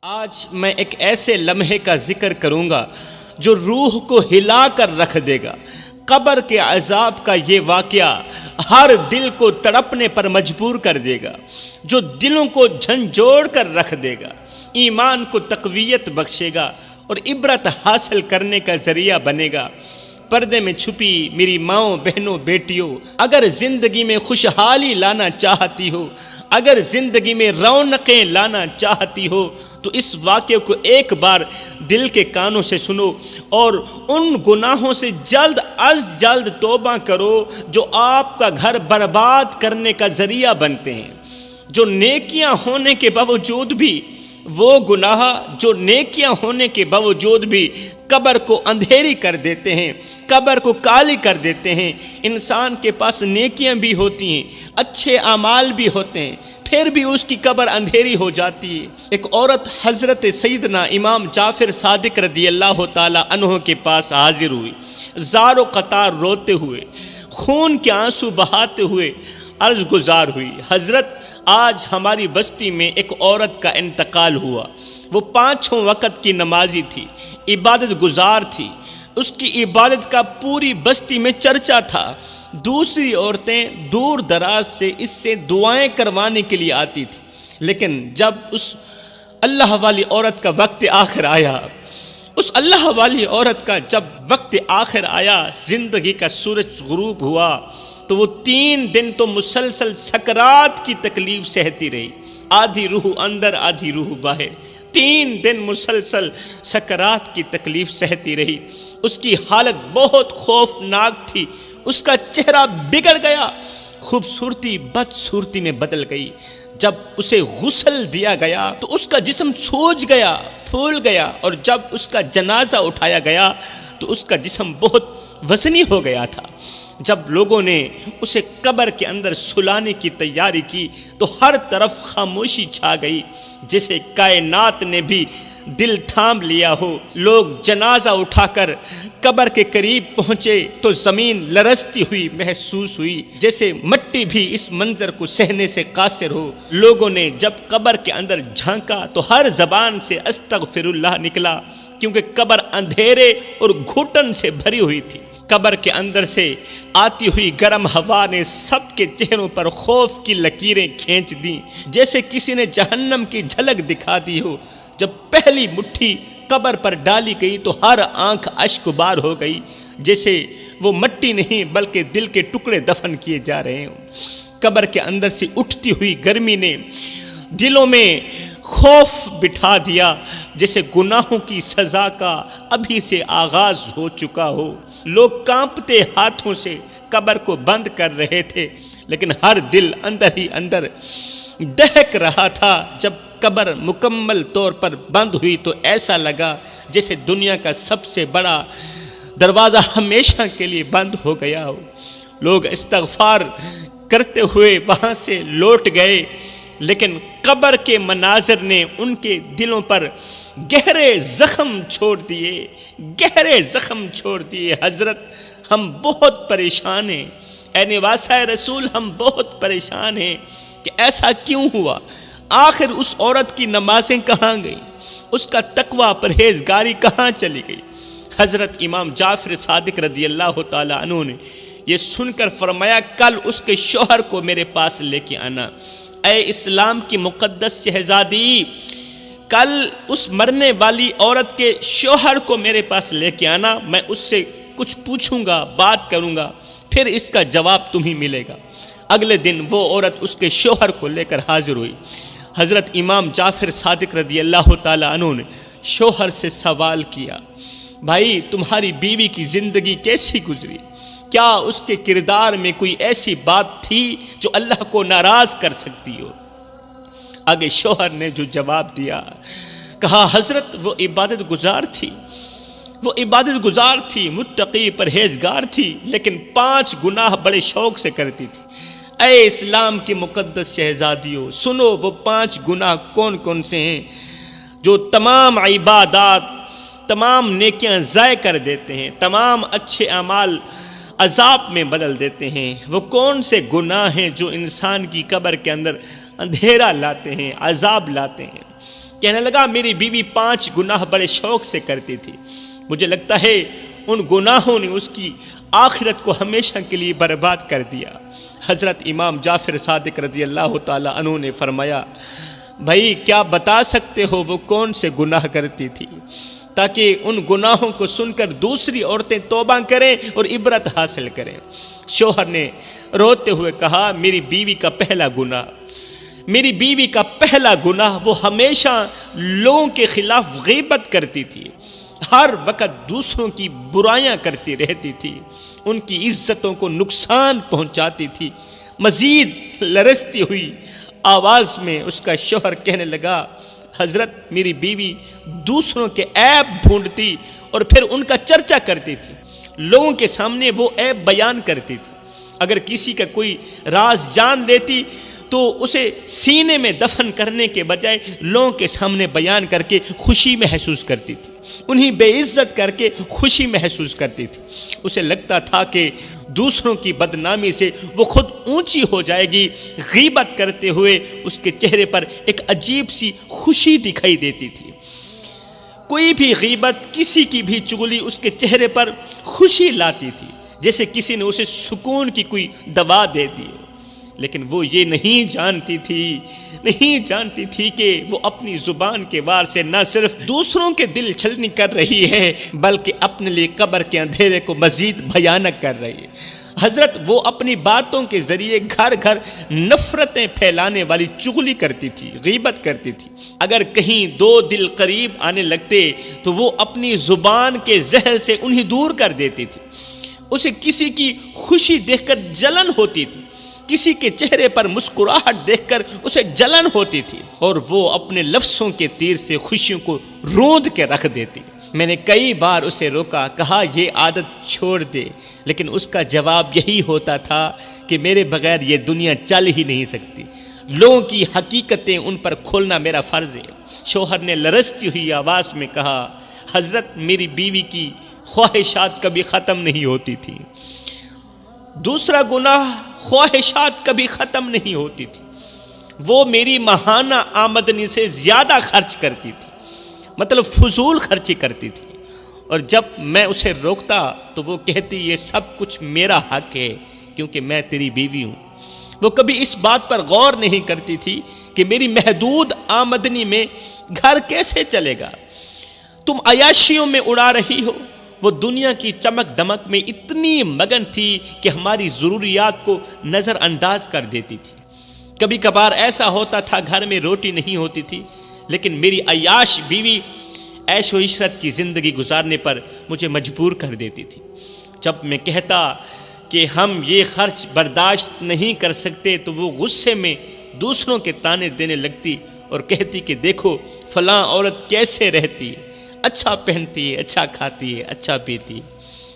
آج میں ایک ایسے لمحے کا ذکر کروں گا جو روح کو ہلا کر رکھ دے گا۔ قبر کے عذاب کا یہ واقعہ ہر دل کو تڑپنے پر مجبور کر دے گا، جو دلوں کو جھنجھوڑ کر رکھ دے گا، ایمان کو تقویت بخشے گا اور عبرت حاصل کرنے کا ذریعہ بنے گا۔ پردے میں چھپی میری ماؤں، بہنوں، بیٹیوں، اگر زندگی میں خوشحالی لانا چاہتی ہو، اگر زندگی میں رونقیں لانا چاہتی ہو تو اس واقعے کو ایک بار دل کے کانوں سے سنو اور ان گناہوں سے جلد از جلد توبہ کرو جو آپ کا گھر برباد کرنے کا ذریعہ بنتے ہیں۔ جو نیکیاں ہونے کے باوجود بھی، وہ گناہ جو نیکیاں ہونے کے باوجود بھی قبر کو اندھیری کر دیتے ہیں، قبر کو کالی کر دیتے ہیں۔ انسان کے پاس نیکیاں بھی ہوتی ہیں، اچھے اعمال بھی ہوتے ہیں، پھر بھی اس کی قبر اندھیری ہو جاتی ہے۔ ایک عورت حضرت سیدنا امام جعفر صادق رضی اللہ تعالی عنہ کے پاس حاضر ہوئی، زار و قطار روتے ہوئے، خون کے آنسو بہاتے ہوئے عرض گزار ہوئی، حضرت آج ہماری بستی میں ایک عورت کا انتقال ہوا۔ وہ 5 وقت کی نمازی تھی، عبادت گزار تھی، اس کی عبادت کا پوری بستی میں چرچا تھا۔ دوسری عورتیں دور دراز سے اس سے دعائیں کروانے کے لیے آتی تھی، لیکن جب اس اللہ والی عورت کا وقت آخر آیا، اس اللہ والی عورت کا جب وقت آخر آیا، زندگی کا سورج غروب ہوا تو وہ 3 دن تو مسلسل سکرات کی تکلیف سہتی رہی، آدھی روح اندر آدھی روح باہر، 3 دن مسلسل سکرات کی تکلیف سہتی رہی۔ اس کی حالت بہت خوفناک تھی، اس کا چہرہ بگڑ گیا، خوبصورتی بدصورتی میں بدل گئی۔ جب اسے غسل دیا گیا تو اس کا جسم سوج گیا، پھول گیا، اور جب اس کا جنازہ اٹھایا گیا تو اس کا جسم بہت وزنی ہو گیا تھا۔ جب لوگوں نے اسے قبر کے اندر سلانے کی تیاری کی تو ہر طرف خاموشی چھا گئی، جیسے کائنات نے بھی دل تھام لیا ہو۔ لوگ جنازہ اٹھا کر قبر کے قریب پہنچے تو زمین لرزتی ہوئی محسوس ہوئی، جیسے مٹی بھی اس منظر کو سہنے سے قاصر ہو۔ لوگوں نے جب قبر کے اندر جھانکا تو ہر زبان سے استغفر اللہ نکلا، کیونکہ قبر اندھیرے اور گھٹن سے بھری ہوئی تھی۔ قبر کے اندر سے آتی ہوئی گرم ہوا نے سب کے چہروں پر خوف کی لکیریں کھینچ دیں، جیسے کسی نے جہنم کی جھلک دکھا دی ہو۔ جب پہلی مٹھی قبر پر ڈالی گئی تو ہر آنکھ اشک بار ہو گئی، جیسے وہ مٹی نہیں بلکہ دل کے ٹکڑے دفن کیے جا رہے ہوں۔ قبر کے اندر سے اٹھتی ہوئی گرمی نے دلوں میں خوف بٹھا دیا، جیسے گناہوں کی سزا کا ابھی سے آغاز ہو چکا ہو۔ لوگ کانپتے ہاتھوں سے قبر کو بند کر رہے تھے، لیکن ہر دل اندر ہی اندر دہک رہا تھا۔ جب قبر مکمل طور پر بند ہوئی تو ایسا لگا جیسے دنیا کا سب سے بڑا دروازہ ہمیشہ کے لیے بند ہو گیا ہو۔ لوگ استغفار کرتے ہوئے وہاں سے لوٹ گئے، لیکن قبر کے مناظر نے ان کے دلوں پر گہرے زخم چھوڑ دیے، گہرے زخم چھوڑ دیے۔ حضرت ہم بہت پریشان ہیں، اے نواسۂ رسول ہم بہت پریشان ہیں کہ ایسا کیوں ہوا؟ آخر اس عورت کی نمازیں کہاں گئیں؟ اس کا تقوی پرہیزگاری کہاں چلی گئی؟ حضرت امام جعفر صادق رضی اللہ تعالی عنہ نے یہ سن کر فرمایا، کل اس کے شوہر کو میرے پاس لے کے آنا۔ اے اسلام کی مقدس شہزادی، کل اس مرنے والی عورت کے شوہر کو میرے پاس لے کے آنا، میں اس سے کچھ پوچھوں گا، بات کروں گا، پھر اس کا جواب تمہیں ملے گا۔ اگلے دن وہ عورت اس کے شوہر کو لے کر حاضر ہوئی۔ حضرت امام جعفر صادق رضی اللہ تعالی عنہ نے شوہر سے سوال کیا، بھائی تمہاری بیوی کی زندگی کیسی گزری؟ کیا اس کے کردار میں کوئی ایسی بات تھی جو اللہ کو ناراض کر سکتی ہو؟ آگے شوہر نے جو جواب دیا، کہا حضرت وہ عبادت گزار تھی، وہ عبادت گزار تھی، متقی پرہیزگار تھی، لیکن 5 گناہ بڑے شوق سے کرتی تھی۔ اے اسلام کی مقدس شہزادیوں، سنو وہ 5 گناہ کون کون سے ہیں جو تمام عبادات، تمام نیکیاں ضائع کر دیتے ہیں، تمام اچھے اعمال عذاب میں بدل دیتے ہیں۔ وہ کون سے گناہ ہیں جو انسان کی قبر کے اندر اندھیرا لاتے ہیں، عذاب لاتے ہیں؟ کہنے لگا میری بیوی 5 گناہ بڑے شوق سے کرتی تھی، مجھے لگتا ہے ان گناہوں نے اس کی آخرت کو ہمیشہ کے لیے برباد کر دیا۔ حضرت امام جعفر صادق رضی اللہ تعالیٰ عنہ نے فرمایا، بھائی کیا بتا سکتے ہو وہ کون سے گناہ کرتی تھی، تاکہ ان گناہوں کو سن کر دوسری عورتیں توبہ کریں اور عبرت حاصل کریں۔ شوہر نے روتے ہوئے کہا، میری بیوی کا پہلا گناہ وہ ہمیشہ لوگوں کے خلاف غیبت کرتی تھی، ہر وقت دوسروں کی برائیاں کرتی رہتی تھی، ان کی عزتوں کو نقصان پہنچاتی تھی۔ مزید لرزتی ہوئی آواز میں اس کا شوہر کہنے لگا، حضرت میری بیوی دوسروں کے عیب ڈھونڈتی اور پھر ان کا چرچا کرتی تھی، لوگوں کے سامنے وہ عیب بیان کرتی تھی، اگر کسی کا کوئی راز جان لیتی تو اسے سینے میں دفن کرنے کے بجائے لوگوں کے سامنے بیان کر کے خوشی محسوس کرتی تھی، انہیں بے عزت کر کے خوشی محسوس کرتی تھی۔ اسے لگتا تھا کہ دوسروں کی بدنامی سے وہ خود اونچی ہو جائے گی۔ غیبت کرتے ہوئے اس کے چہرے پر ایک عجیب سی خوشی دکھائی دیتی تھی۔ کوئی بھی غیبت، کسی کی بھی چغلی اس کے چہرے پر خوشی لاتی تھی، جیسے کسی نے اسے سکون کی کوئی دوا دے دی۔ لیکن وہ یہ نہیں جانتی تھی کہ وہ اپنی زبان کے وار سے نہ صرف دوسروں کے دل چھلنی کر رہی ہے، بلکہ اپنے لیے قبر کے اندھیرے کو مزید بھیانک کر رہی ہے۔ حضرت وہ اپنی باتوں کے ذریعے گھر گھر نفرتیں پھیلانے والی چغلی کرتی تھی، غیبت کرتی تھی۔ اگر کہیں 2 دل قریب آنے لگتے تو وہ اپنی زبان کے زہر سے انہیں دور کر دیتی تھی۔ اسے کسی کی خوشی دیکھ کر جلن ہوتی تھی، کسی کے چہرے پر مسکراہٹ دیکھ کر اسے جلن ہوتی تھی، اور وہ اپنے لفظوں کے تیر سے خوشیوں کو روند کے رکھ دیتی۔ میں نے کئی بار اسے روکا، کہا یہ عادت چھوڑ دے، لیکن اس کا جواب یہی ہوتا تھا کہ میرے بغیر یہ دنیا چل ہی نہیں سکتی، لوگوں کی حقیقتیں ان پر کھولنا میرا فرض ہے۔ شوہر نے لرزتی ہوئی آواز میں کہا، حضرت میری بیوی کی خواہشات کبھی ختم نہیں ہوتی تھی۔ دوسرا گناہ، خواہشات کبھی ختم نہیں ہوتی تھی۔ وہ میری ماہانہ آمدنی سے زیادہ خرچ کرتی تھی، مطلب فضول خرچی کرتی تھی، اور جب میں اسے روکتا تو وہ کہتی یہ سب کچھ میرا حق ہے کیونکہ میں تیری بیوی ہوں۔ وہ کبھی اس بات پر غور نہیں کرتی تھی کہ میری محدود آمدنی میں گھر کیسے چلے گا۔ تم عیاشیوں میں اڑا رہی ہو۔ وہ دنیا کی چمک دمک میں اتنی مگن تھی کہ ہماری ضروریات کو نظر انداز کر دیتی تھی۔ کبھی کبھار ایسا ہوتا تھا گھر میں روٹی نہیں ہوتی تھی، لیکن میری عیاش بیوی عیش و عشرت کی زندگی گزارنے پر مجھے مجبور کر دیتی تھی۔ جب میں کہتا کہ ہم یہ خرچ برداشت نہیں کر سکتے تو وہ غصے میں دوسروں کے تانے دینے لگتی اور کہتی کہ دیکھو فلاں عورت کیسے رہتی ہے، اچھا پہنتی ہے، اچھا کھاتی ہے، اچھا پیتی ہے،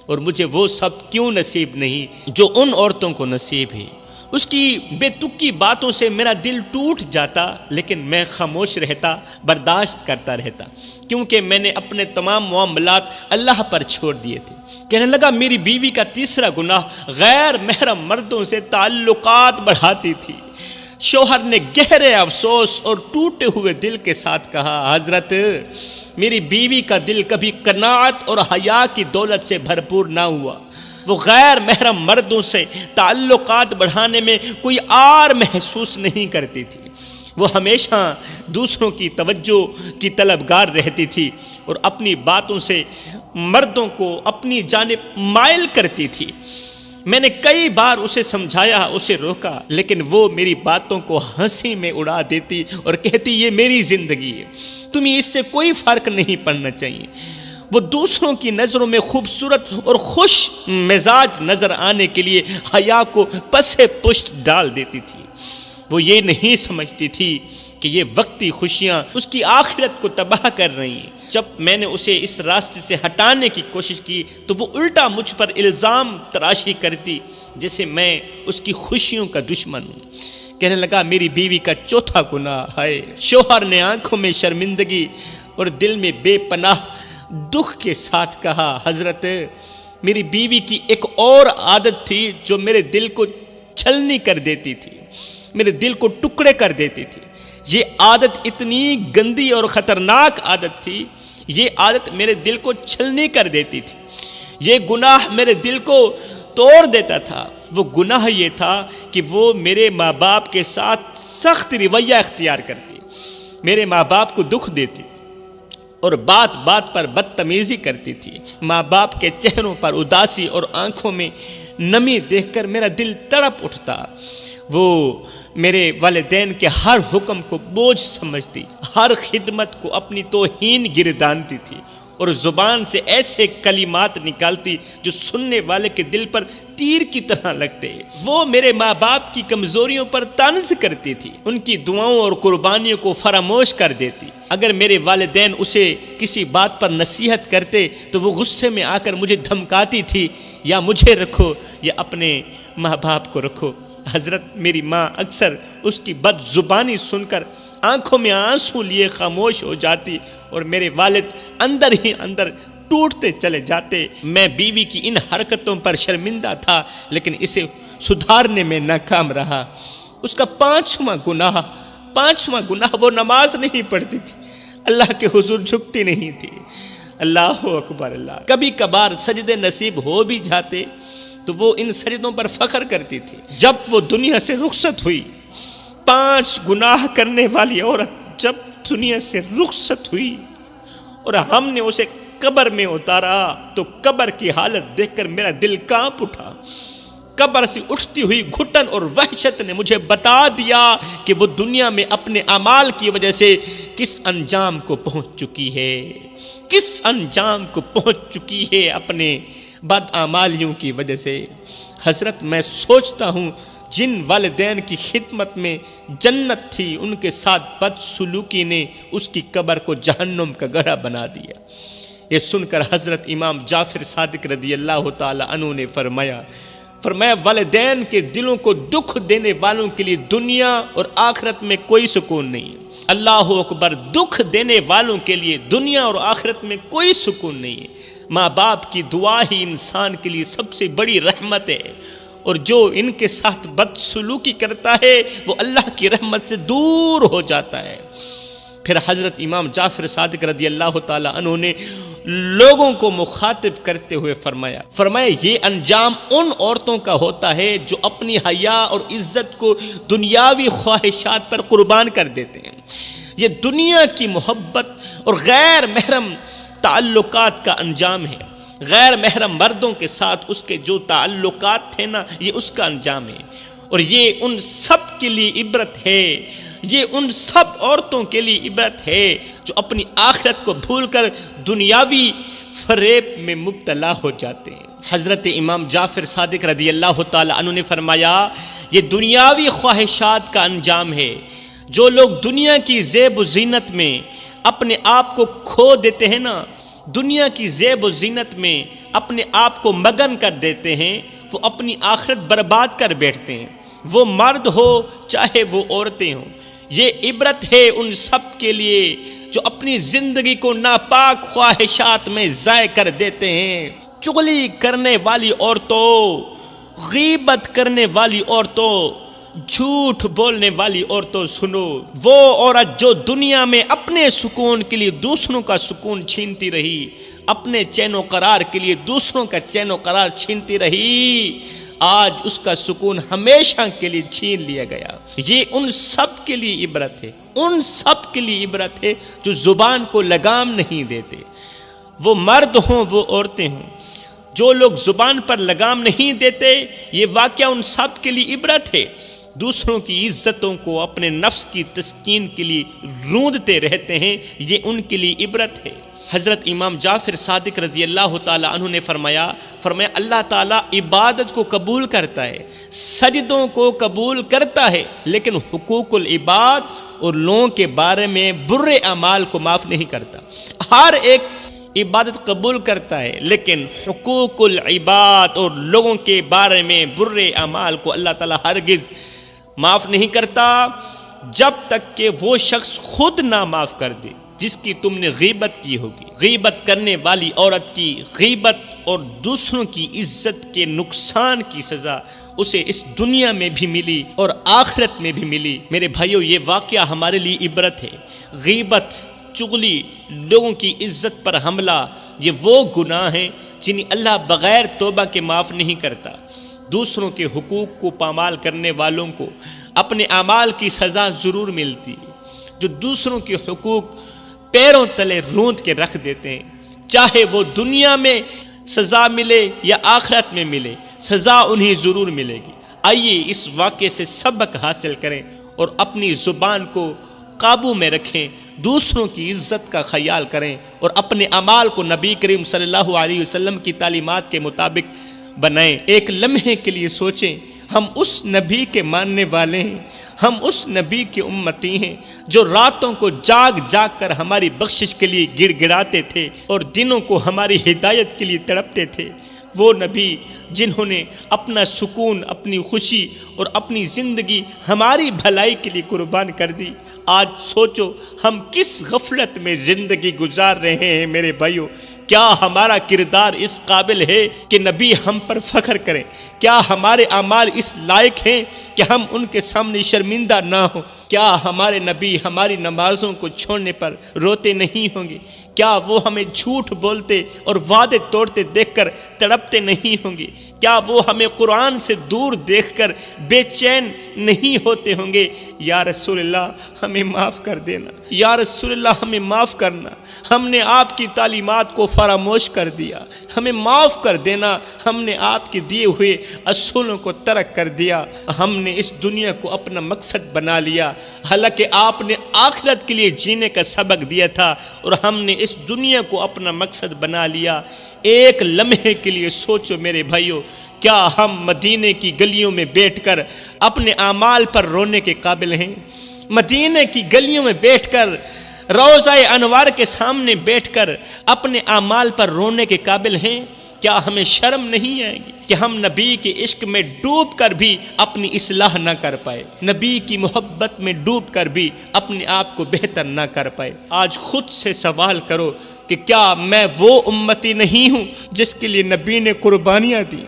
اور مجھے وہ سب کیوں نصیب نہیں جو ان عورتوں کو نصیب ہے۔ اس کی بے تکی باتوں سے میرا دل ٹوٹ جاتا، لیکن میں خاموش رہتا، برداشت کرتا رہتا، کیونکہ میں نے اپنے تمام معاملات اللہ پر چھوڑ دیے تھے۔ کہنے لگا میری بیوی کا تیسرا گناہ غیر محرم مردوں سے تعلقات بڑھاتی تھی۔ شوہر نے گہرے افسوس اور ٹوٹے ہوئے دل کے ساتھ کہا، حضرت میری بیوی کا دل کبھی قناعت اور حیا کی دولت سے بھرپور نہ ہوا۔ وہ غیر محرم مردوں سے تعلقات بڑھانے میں کوئی آر محسوس نہیں کرتی تھی۔ وہ ہمیشہ دوسروں کی توجہ کی طلبگار رہتی تھی اور اپنی باتوں سے مردوں کو اپنی جانب مائل کرتی تھی۔ میں نے کئی بار اسے سمجھایا، اسے روکا، لیکن وہ میری باتوں کو ہنسی میں اڑا دیتی اور کہتی یہ میری زندگی ہے، تمہیں اس سے کوئی فرق نہیں پڑنا چاہیے۔ وہ دوسروں کی نظروں میں خوبصورت اور خوش مزاج نظر آنے کے لیے حیا کو پسے پشت ڈال دیتی تھی۔ وہ یہ نہیں سمجھتی تھی کہ یہ وقتی خوشیاں اس کی آخرت کو تباہ کر رہی ہیں۔ جب میں نے اسے اس راستے سے ہٹانے کی کوشش کی تو وہ الٹا مجھ پر الزام تراشی کرتی جیسے میں اس کی خوشیوں کا دشمن ہوں۔ کہنے لگا میری بیوی کا چوتھا گناہ ہے۔ شوہر نے آنکھوں میں شرمندگی اور دل میں بے پناہ دکھ کے ساتھ کہا، حضرت میری بیوی کی ایک اور عادت تھی جو میرے دل کو چھلنی کر دیتی تھی، میرے دل کو ٹکڑے کر دیتی تھی۔ یہ عادت اتنی گندی اور خطرناک عادت تھی، یہ عادت میرے دل کو چھلنی کر دیتی تھی، یہ گناہ میرے دل کو توڑ دیتا تھا۔ وہ گناہ یہ تھا کہ وہ میرے ماں باپ کے ساتھ سخت رویہ اختیار کرتی، میرے ماں باپ کو دکھ دیتی اور بات بات پر بدتمیزی کرتی تھی۔ ماں باپ کے چہروں پر اداسی اور آنکھوں میں نمی دیکھ کر میرا دل تڑپ اٹھتا۔ وہ میرے والدین کے ہر حکم کو بوجھ سمجھتی، ہر خدمت کو اپنی توہین گردانتی تھی اور زبان سے ایسے کلمات نکالتی جو سننے والے کے دل پر تیر کی طرح لگتے۔ وہ میرے ماں باپ کی کمزوریوں پر طنز کرتی تھی، ان کی دعاؤں اور قربانیوں کو فراموش کر دیتی۔ اگر میرے والدین اسے کسی بات پر نصیحت کرتے تو وہ غصے میں آ کر مجھے دھمکاتی تھی، یا مجھے رکھو یا اپنے ماں باپ کو رکھو۔ حضرت میری ماں اکثر اس کی بد زبانی سن کر آنکھوں میں آنسو لیے خاموش ہو جاتی اور میرے والد اندر ہی اندر ٹوٹتے چلے جاتے۔ میں بیوی کی ان حرکتوں پر شرمندہ تھا، لیکن اسے سدھارنے میں ناکام رہا۔ اس کا پانچواں گناہ وہ نماز نہیں پڑھتی تھی، اللہ کے حضور جھکتی نہیں تھی۔ اللہ اکبر اللہ۔ کبھی کبھار سجدے نصیب ہو بھی جاتے تو وہ ان سجدوں پر فخر کرتی تھی۔ جب وہ دنیا سے رخصت ہوئی، 5 گناہ کرنے والی عورت جب دنیا سے رخصت ہوئی اور ہم نے اسے قبر میں اتارا تو قبر کی حالت دیکھ کر میرا دل کانپ اٹھا۔ قبر سے اٹھتی ہوئی گھٹن اور وحشت نے مجھے بتا دیا کہ وہ دنیا میں اپنے اعمال کی وجہ سے کس انجام کو پہنچ چکی ہے، اپنے بد اعمالیوں کی وجہ سے۔ حضرت میں سوچتا ہوں جن والدین کی خدمت میں جنت تھی، ان کے ساتھ بد سلوکی نے اس کی قبر کو جہنم کا گڑھا بنا دیا۔ یہ سن کر حضرت امام جعفر صادق رضی اللہ تعالی عنہ نے فرمایا والدین کے دلوں کو دکھ دینے والوں کے لیے دنیا اور آخرت میں کوئی سکون نہیں ہے۔ اللہ اکبر۔ دکھ دینے والوں کے لیے دنیا اور آخرت میں کوئی سکون نہیں ہے۔ ماں باپ کی دعا ہی انسان کے لیے سب سے بڑی رحمت ہے، اور جو ان کے ساتھ بد سلوکی کرتا ہے وہ اللہ کی رحمت سے دور ہو جاتا ہے۔ پھر حضرت امام جعفر صادق رضی اللہ تعالی عنہ نے لوگوں کو مخاطب کرتے ہوئے فرمایا یہ انجام ان عورتوں کا ہوتا ہے جو اپنی حیا اور عزت کو دنیاوی خواہشات پر قربان کر دیتے ہیں۔ یہ دنیا کی محبت اور غیر محرم تعلقات کا انجام ہے۔ غیر محرم مردوں کے ساتھ اس کے جو تعلقات تھے نا، یہ اس کا انجام ہے، اور یہ ان سب کے لیے عبرت ہے، یہ ان سب عورتوں کے لیے عبرت ہے جو اپنی آخرت کو بھول کر دنیاوی فریب میں مبتلا ہو جاتے ہیں۔ حضرت امام جعفر صادق رضی اللہ تعالی عنہ نے فرمایا یہ دنیاوی خواہشات کا انجام ہے۔ جو لوگ دنیا کی زیب و زینت میں اپنے آپ کو کھو دیتے ہیں نا، دنیا کی زیب و زینت میں اپنے آپ کو مگن کر دیتے ہیں، وہ اپنی آخرت برباد کر بیٹھتے ہیں، وہ مرد ہو چاہے وہ عورتیں ہوں۔ یہ عبرت ہے ان سب کے لیے جو اپنی زندگی کو ناپاک خواہشات میں ضائع کر دیتے ہیں۔ چغلی کرنے والی عورتوں، غیبت کرنے والی عورتوں، جھوٹ بولنے والی عورتوں سنو، وہ عورت جو دنیا میں اپنے سکون کے لیے دوسروں کا سکون چھینتی رہی، اپنے چین و قرار کے لیے دوسروں کا چین و قرار چھینتی رہی، آج اس کا سکون ہمیشہ کے لیے چھین لیا گیا۔ یہ ان سب کے لیے عبرت ہے، ان سب کے لیے عبرت ہے جو زبان کو لگام نہیں دیتے، وہ مرد ہوں وہ عورتیں ہوں۔ جو لوگ زبان پر لگام نہیں دیتے، یہ واقعہ ان سب کے لیے عبرت ہے۔ دوسروں کی عزتوں کو اپنے نفس کی تسکین کے لیے روندتے رہتے ہیں، یہ ان کے لیے عبرت ہے۔ حضرت امام جعفر صادق رضی اللہ تعالی عنہ نے فرمایا اللہ تعالیٰ عبادت کو قبول کرتا ہے، سجدوں کو قبول کرتا ہے، لیکن حقوق العباد اور لوگوں کے بارے میں برے اعمال کو معاف نہیں کرتا۔ ہر ایک عبادت قبول کرتا ہے، لیکن حقوق العباد اور لوگوں کے بارے میں برے اعمال کو اللہ تعالیٰ ہرگز معاف نہیں کرتا جب تک کہ وہ شخص خود نہ معاف کر دے جس کی تم نے غیبت کی ہوگی۔ غیبت کرنے والی عورت کی غیبت اور دوسروں کی عزت کے نقصان کی سزا اسے اس دنیا میں بھی ملی اور آخرت میں بھی ملی۔ میرے بھائیو، یہ واقعہ ہمارے لیے عبرت ہے۔ غیبت، چغلی، لوگوں کی عزت پر حملہ، یہ وہ گناہ ہیں جنہیں اللہ بغیر توبہ کے معاف نہیں کرتا۔ دوسروں کے حقوق کو پامال کرنے والوں کو اپنے اعمال کی سزا ضرور ملتی ہے۔ جو دوسروں کے حقوق پیروں تلے روند کے رکھ دیتے ہیں، چاہے وہ دنیا میں سزا ملے یا آخرت میں ملے، سزا انہیں ضرور ملے گی۔ آئیے اس واقعے سے سبق حاصل کریں اور اپنی زبان کو قابو میں رکھیں، دوسروں کی عزت کا خیال کریں اور اپنے اعمال کو نبی کریم صلی اللہ علیہ وسلم کی تعلیمات کے مطابق بنائیں۔ ایک لمحے کے لیے سوچیں، ہم اس نبی کے ماننے والے ہیں، ہم اس نبی کی امتی ہیں جو راتوں کو جاگ جاگ کر ہماری بخشش کے لیے گڑ گڑاتے تھے اور دنوں کو ہماری ہدایت کے لیے تڑپتے تھے۔ وہ نبی جنہوں نے اپنا سکون، اپنی خوشی اور اپنی زندگی ہماری بھلائی کے لیے قربان کر دی۔ آج سوچو ہم کس غفلت میں زندگی گزار رہے ہیں میرے بھائیو۔ کیا ہمارا کردار اس قابل ہے کہ نبی ہم پر فخر کریں؟ کیا ہمارے اعمال اس لائق ہیں کہ ہم ان کے سامنے شرمندہ نہ ہوں؟ کیا ہمارے نبی ہماری نمازوں کو چھوڑنے پر روتے نہیں ہوں گے؟ کیا وہ ہمیں جھوٹ بولتے اور وعدے توڑتے دیکھ کر تڑپتے نہیں ہوں گے؟ کیا وہ ہمیں قرآن سے دور دیکھ کر بے چین نہیں ہوتے ہوں گے؟ یا رسول اللہ ہمیں معاف کر دینا، یا رسول اللہ ہمیں معاف کرنا، ہم نے آپ کی تعلیمات کو فراموش کر دیا، ہمیں معاف کر دینا، ہم نے آپ کے دیے ہوئے اصولوں کو ترک کر دیا، ہم نے اس دنیا کو اپنا مقصد بنا لیا، حالانکہ آپ نے آخرت کے لیے جینے کا سبق دیا تھا اور ہم نے اس دنیا کو اپنا مقصد بنا لیا۔ ایک لمحے کے لیے سوچو میرے بھائیو، کیا ہم مدینے کی گلیوں میں بیٹھ کر اپنے اعمال پر رونے کے قابل ہیں؟ مدینے کی گلیوں میں بیٹھ کر، روضہ انوار کے سامنے بیٹھ کر اپنے اعمال پر رونے کے قابل ہیں؟ کیا ہمیں شرم نہیں آئے گی کہ ہم نبی کے عشق میں ڈوب کر بھی اپنی اصلاح نہ کر پائے، نبی کی محبت میں ڈوب کر بھی اپنے آپ کو بہتر نہ کر پائے؟ آج خود سے سوال کرو کہ کیا میں وہ امتی نہیں ہوں جس کے لیے نبی نے قربانیاں دی،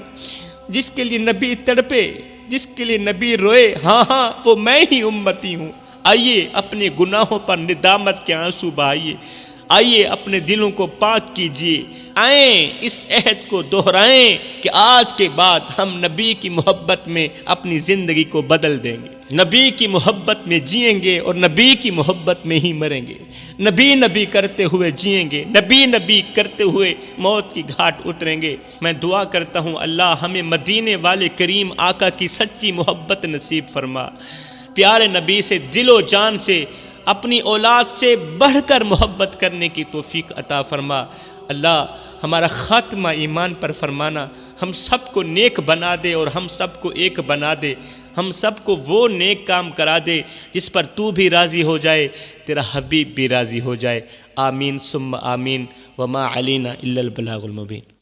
جس کے لیے نبی تڑپے، جس کے لیے نبی روئے؟ ہاں وہ میں ہی امتی ہوں۔ آئیے اپنے گناہوں پر ندامت کے آنسو بہائیے، آئیے اپنے دلوں کو پاک کیجیے، آئیں اس عہد کو دہرائیں کہ آج کے بعد ہم نبی کی محبت میں اپنی زندگی کو بدل دیں گے، نبی کی محبت میں جئیں گے اور نبی کی محبت میں ہی مریں گے، نبی نبی کرتے ہوئے جئیں گے، نبی نبی کرتے ہوئے موت کی گھاٹ اتریں گے۔ میں دعا کرتا ہوں اللہ ہمیں مدینے والے کریم آقا کی سچی محبت نصیب فرما، پیارے نبی سے دل و جان سے، اپنی اولاد سے بڑھ کر محبت کرنے کی توفیق عطا فرما۔ اللہ ہمارا خاتمہ ایمان پر فرمانا، ہم سب کو نیک بنا دے اور ہم سب کو ایک بنا دے، ہم سب کو وہ نیک کام کرا دے جس پر تو بھی راضی ہو جائے، تیرا حبیب بھی راضی ہو جائے۔ آمین ثم آمین، وما علینا الا البلاغ المبین۔